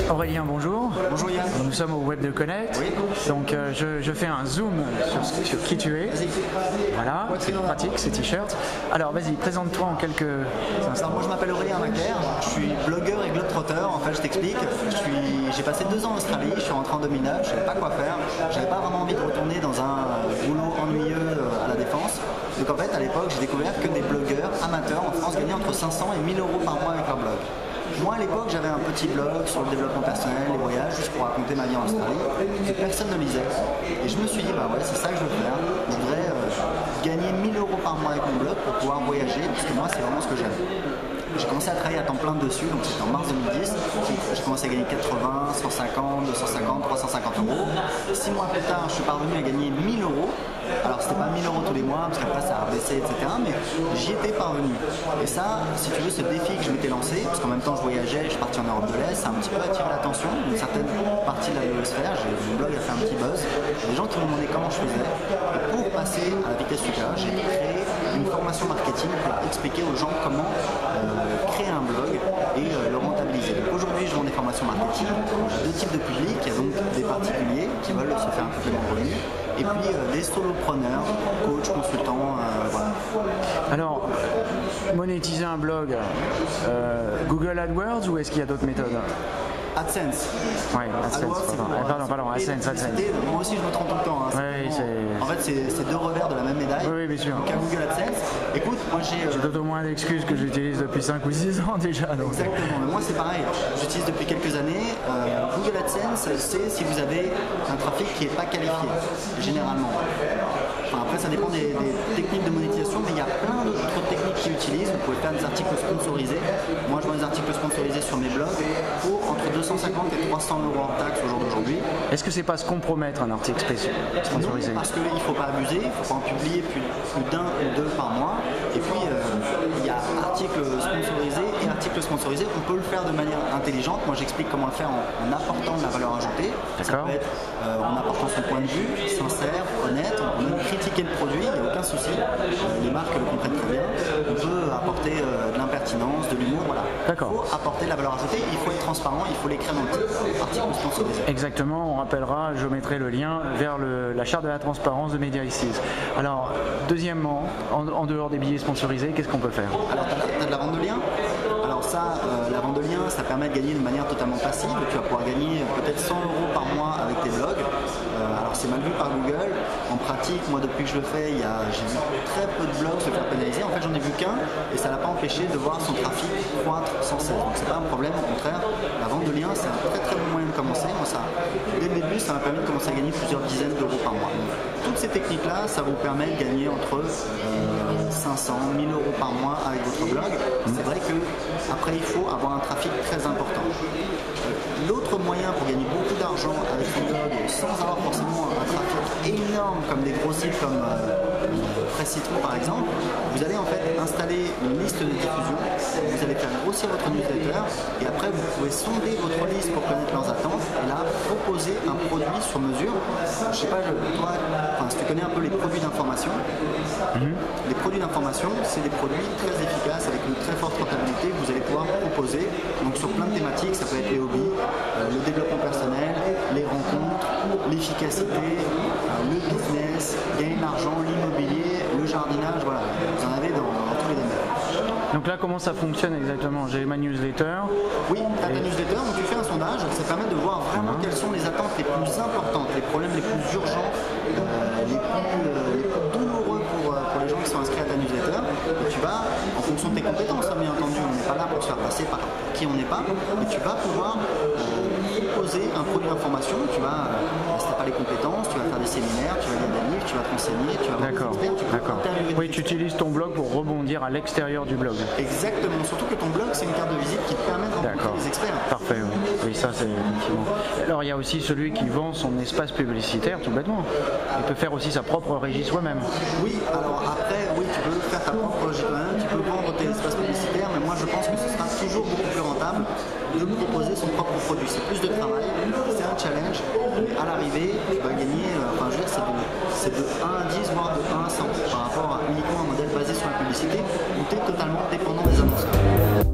Aurélien, bonjour. Bonjour Yann. Nous sommes au Web de Connect. Oui. Donc je fais un zoom sur qui tu es. Voilà, c'est pratique ces t-shirts. Alors vas-y, présente-toi en quelques instants. Alors moi je m'appelle Aurélien Macaire, je suis blogueur et globetrotter. En fait je t'explique, j'ai passé 2 ans en Australie, je suis rentré en 2009, je savais pas quoi faire, j'avais pas vraiment envie de retourner dans un boulot ennuyeux à la défense. Donc en fait à l'époque j'ai découvert que des blogueurs amateurs en France gagnaient entre 500 et 1000 euros par mois avec leur blog. Moi à l'époque j'avais un petit blog sur le développement personnel, les voyages, juste pour raconter ma vie en Australie, que personne ne lisait. Et je me suis dit bah ouais c'est ça que je veux faire, je voudrais gagner 1000 euros par mois avec mon blog pour pouvoir voyager, parce que moi c'est vraiment ce que j'aime. J'ai commencé à travailler à temps plein dessus, donc c'était en mars 2010. J'ai commencé à gagner 80, 150, 250, 350 euros. 6 mois plus tard, je suis parvenu à gagner 1000 euros. Alors c'était pas 1000 euros tous les mois, parce qu'après ça a baissé, etc. Mais j'y étais parvenu. Et ça, si tu veux, ce défi que je m'étais lancé, parce qu'en même temps je voyageais, je suis parti en Europe de l'Est, ça a un petit peu attiré l'attention d'une certaine partie de la biosphère. Mon blog a fait un petit buzz. Il y a des gens qui m'ont demandé comment je faisais. Et pour passer à la vitesse supérieure, j'ai créé une formation marketing pour expliquer aux gens comment créer un blog et le rentabiliser. Aujourd'hui, je vends des formations marketing à 2 types de publics. Il y a donc des particuliers qui veulent se faire un complément de revenu et puis des solopreneurs, coachs, consultants, voilà. Alors, monétiser un blog, Google AdWords ou est-ce qu'il y a d'autres méthodes? AdSense. Ouais, AdSense, pardon, AdSense. Moi aussi je me trompe tout le temps. Hein. Ouais, en fait c'est 2 revers de la même médaille. Oui, bien sûr. Donc à Google AdSense, écoute, moi j'ai... J'ai d'autant moins d'excuses que j'utilise depuis 5 ou 6 ans déjà. Donc. Exactement, mais moi c'est pareil. J'utilise depuis quelques années. Google AdSense, c'est si vous avez un trafic qui n'est pas qualifié, généralement. Enfin, après ça dépend des techniques de monétisation, mais il y a plein d'autres techniques qui utilisent. Vous pouvez faire des articles sponsorisés. Moi je vends des articles sponsorisés sur mes blogs pour entre 250 et 300 euros hors taxe au jour d'aujourd'hui. Est-ce que c'est pas se compromettre un article sponsorisé? Non, parce qu'il ne faut pas abuser, il ne faut pas en publier plus d'un ou 2 par mois. Et puis il y a articles sponsorisés et articles sponsorisés. On peut le faire de manière intelligente. Moi j'explique comment le faire en apportant de la valeur ajoutée. Ça peut être en apportant son point de vue, sincère, honnête. On peut critiquer le produit, il n'y a aucun souci. Les marques le comprennent très bien. On peut apporter de l'impertinence, de l'humour, voilà. Il faut apporter de la valeur ajoutée, il faut être transparent, il faut l'écrire dans le titre. Article sponsorisé. Exactement, on rappellera, je mettrai le lien vers la charte de la transparence de MediaICs. Alors, deuxièmement, en dehors des billets sponsorisés, qu'est-ce qu'on peut faire? Alors, tu as de la vente de liens. Alors ça, la vente de liens, ça permet de gagner de manière totalement passive. Tu vas pouvoir gagner peut-être 100 euros par mois avec tes blogs. Alors c'est mal vu par Google. En pratique, moi depuis que je le fais, j'ai vu très peu de blogs se faire pénaliser. En fait, j'en ai vu qu'un et ça l'a pas empêché de voir son trafic croître sans cesse. Donc c'est pas un problème, au contraire. La vente de liens, c'est un très très bon moyen de commencer. Moi, dès le début, ça m'a permis de commencer à gagner plusieurs dizaines d'euros par mois. Toutes ces techniques-là, ça vous permet de gagner entre 500, 1000 euros par mois avec votre blog. C'est vrai que après, il faut avoir un trafic très important. L'autre moyen pour gagner beaucoup d'argent avec son blog sans avoir forcément un trafic énorme comme des gros sites comme Presse Citron par exemple, vous allez en fait installer une liste de diffusion, vous allez faire grossir votre newsletter et après vous pouvez sonder votre liste pour connaître leurs attentes et là proposer un produit sur mesure. Je sais pas, toi, si tu connais un peu les produits d'information, les produits d'information c'est des produits très efficaces avec une très forte rentabilité que vous allez pouvoir proposer donc sur plein de thématiques, ça peut être les hobbies, le développement personnel, les rencontres, l'efficacité, le business, gagner de l'argent, l'immobilier, le jardinage, voilà, vous en avez dans tous les domaines. Donc là, comment ça fonctionne exactement? J'ai ma newsletter. Oui, tu as ta newsletter, donc tu fais un sondage, ça permet de voir vraiment quelles sont les attentes les plus importantes, les problèmes les plus urgents, les plus douloureux pour les gens qui sont inscrits à ta newsletter. Et tu vas, en fonction de tes compétences, bien entendu, on n'est pas là pour se faire passer par qui on n'est pas, mais tu vas pouvoir proposer un produit d'information, si tu n'as pas les compétences, tu vas faire des séminaires, tu vas lire des livres, tu vas te renseigner, tu vas voir des experts, tu vas interviewer. Oui, tu utilises ton blog pour rebondir à l'extérieur du blog. Exactement, surtout que ton blog c'est une carte de visite qui te permet de rencontrer des experts. Parfait, oui, ça c'est effectivement. Alors il y a aussi celui qui vend son espace publicitaire tout bêtement. Il peut faire aussi sa propre régie soi-même. Oui, alors après, oui, tu peux faire ta propre régie toi-même, tu peux vendre tes espaces publicitaires, mais moi je pense que ce sera toujours beaucoup plus rentable de proposer son propre produit. C'est plus de travail, c'est un challenge, mais à l'arrivée, tu vas gagner, c'est de 1 à 10, voire de 1 à 100 par rapport à uniquement un modèle basé sur la publicité où tu es totalement dépendant des annonceurs.